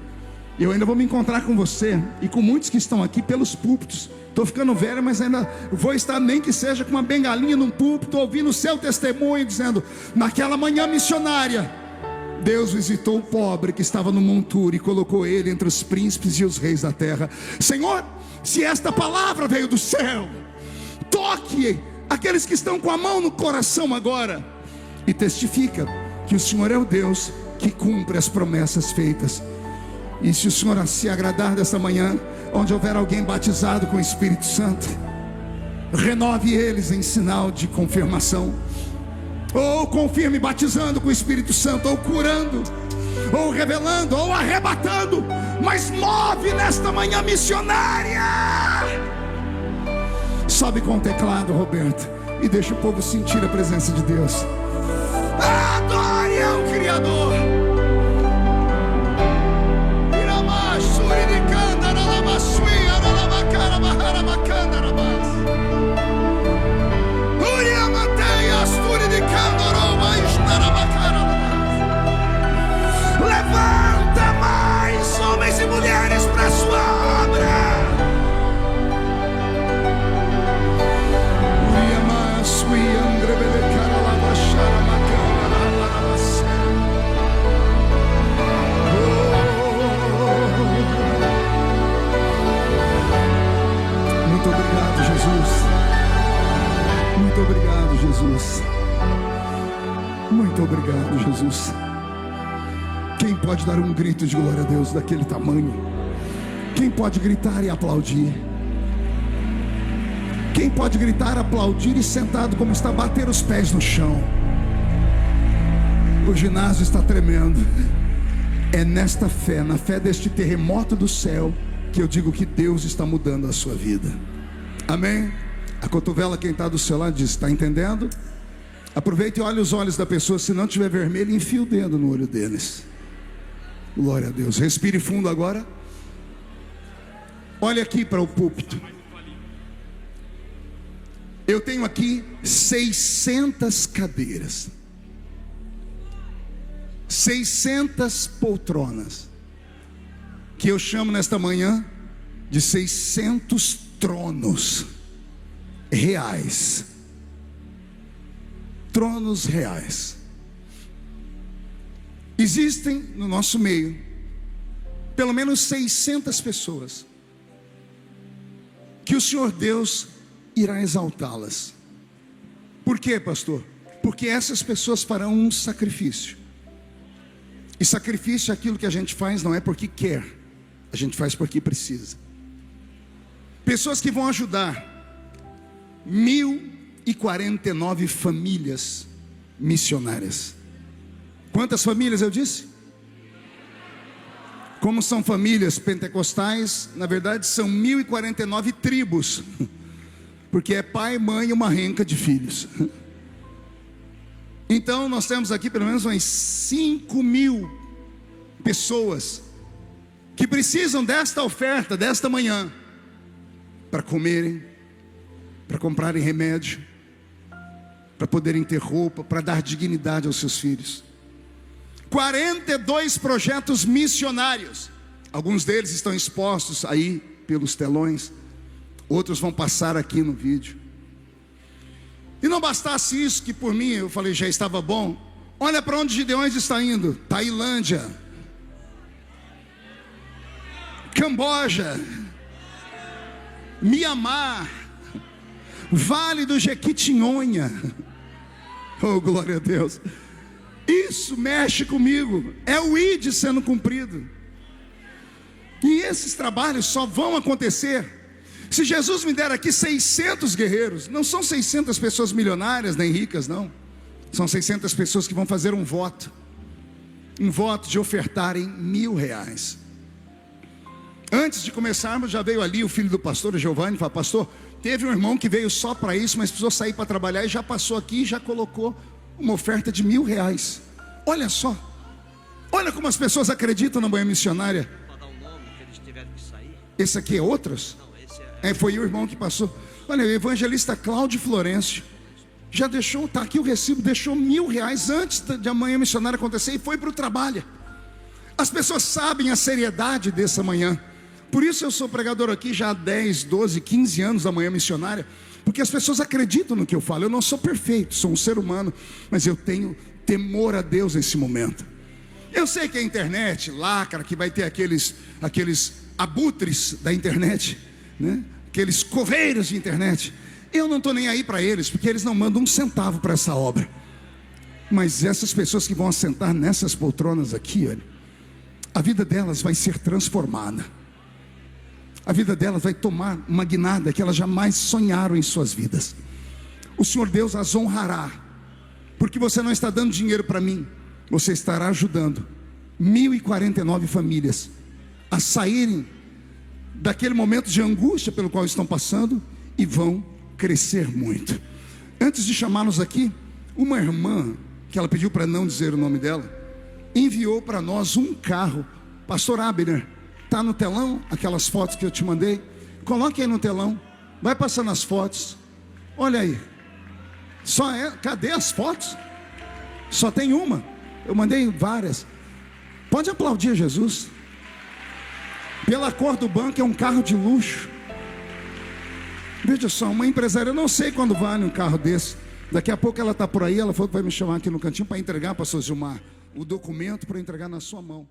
Speaker 2: Eu ainda vou me encontrar com você e com muitos que estão aqui pelos púlpitos. Estou ficando velho, mas ainda vou estar, nem que seja com uma bengalinha num púlpito, ouvindo o seu testemunho, dizendo: naquela manhã missionária, Deus visitou o pobre que estava no monturo e colocou ele entre os príncipes e os reis da terra. Senhor, se esta palavra veio do céu, toque aqueles que estão com a mão no coração agora e testifica que o Senhor é o Deus que cumpre as promessas feitas. E se o Senhor se agradar dessa manhã, onde houver alguém batizado com o Espírito Santo, renove eles em sinal de confirmação. Ou confirme batizando com o Espírito Santo, ou curando, ou revelando, ou arrebatando. Mas move nesta manhã missionária. Sobe com o teclado, Roberto, e deixa o povo sentir a presença de Deus. Adore ao Criador. Levanta mais homens e mulheres para a sua obra. Muito obrigado, Jesus. Quem pode dar um grito de glória a Deus daquele tamanho? Quem pode gritar e aplaudir? Quem pode gritar, aplaudir e sentado como está, bater os pés no chão? O ginásio está tremendo. É nesta fé, na fé deste terremoto do céu, que eu digo que Deus está mudando a sua vida. Amém? A cotovela, quem está do seu lado diz: está entendendo? Aproveite e olhe os olhos da pessoa. Se não tiver vermelho, enfia o dedo no olho deles. Glória a Deus. Respire fundo agora. Olhe aqui para o púlpito. Eu tenho aqui 600 cadeiras, 600 poltronas, que eu chamo nesta manhã de 600 tronos reais. Tronos reais. Existem no nosso meio pelo menos 600 pessoas que o Senhor Deus irá exaltá-las. Por quê, pastor? Porque essas pessoas farão um sacrifício. E sacrifício é aquilo que a gente faz não é porque quer, a gente faz porque precisa. Pessoas que vão ajudar 1049 famílias missionárias. Quantas famílias eu disse? Como são famílias pentecostais, na verdade são 1049 tribos, porque é pai, mãe e uma renca de filhos. Então nós temos aqui pelo menos umas 5.000 pessoas que precisam desta oferta, desta manhã, para comerem, para comprarem remédio, para poderem ter roupa, para dar dignidade aos seus filhos. 42 projetos missionários. Alguns deles estão expostos aí pelos telões, outros vão passar aqui no vídeo. E não bastasse isso, que por mim eu falei já estava bom. Olha para onde Gideões está indo: Tailândia, Camboja, Mianmar, Vale do Jequitinhonha. Oh, glória a Deus. Isso mexe comigo. É o ID sendo cumprido. E esses trabalhos só vão acontecer se Jesus me der aqui 600 guerreiros. Não são 600 pessoas milionárias nem ricas, não. São 600 pessoas que vão fazer um voto. Um voto de ofertarem R$1.000. Antes de começarmos, já veio ali o filho do pastor, o Giovanni, e falou: pastor, teve um irmão que veio só para isso, mas precisou sair para trabalhar e já passou aqui e já colocou uma oferta de R$1.000. Olha só. Olha como as pessoas acreditam na manhã missionária. Esse aqui é outros? Foi o irmão que passou. Olha, o evangelista Cláudio Florencio já deixou, está aqui o recibo, deixou R$1.000 antes de a manhã missionária acontecer e foi para o trabalho. As pessoas sabem a seriedade dessa manhã. Por isso eu sou pregador aqui já há 10, 12, 15 anos da manhã missionária, porque as pessoas acreditam no que eu falo. Eu não sou perfeito, sou um ser humano, mas eu tenho temor a Deus nesse momento. Eu sei que a internet lacra, que vai ter aqueles abutres da internet, né? Aqueles coveiros de internet. Eu não estou nem aí para eles, porque eles não mandam um centavo para essa obra. Mas essas pessoas que vão assentar nessas poltronas aqui, olha, a vida delas vai ser transformada. A vida delas vai tomar uma guinada que elas jamais sonharam em suas vidas. O Senhor Deus as honrará, porque você não está dando dinheiro para mim, você estará ajudando 1049 famílias a saírem daquele momento de angústia pelo qual estão passando e vão crescer muito. Antes de chamá-los aqui, uma irmã, que ela pediu para não dizer o nome dela, enviou para nós um carro. Pastor Abner, está no telão aquelas fotos que eu te mandei? Coloque aí no telão, vai passando as fotos. Olha aí, cadê as fotos? Só tem uma, eu mandei várias. Pode aplaudir Jesus. Pela cor do banco, é um carro de luxo. Veja só, uma empresária, eu não sei quando vale um carro desse. Daqui a pouco ela está por aí, ela falou que vai me chamar aqui no cantinho para entregar, pastor Gilmar, o documento para entregar na sua mão.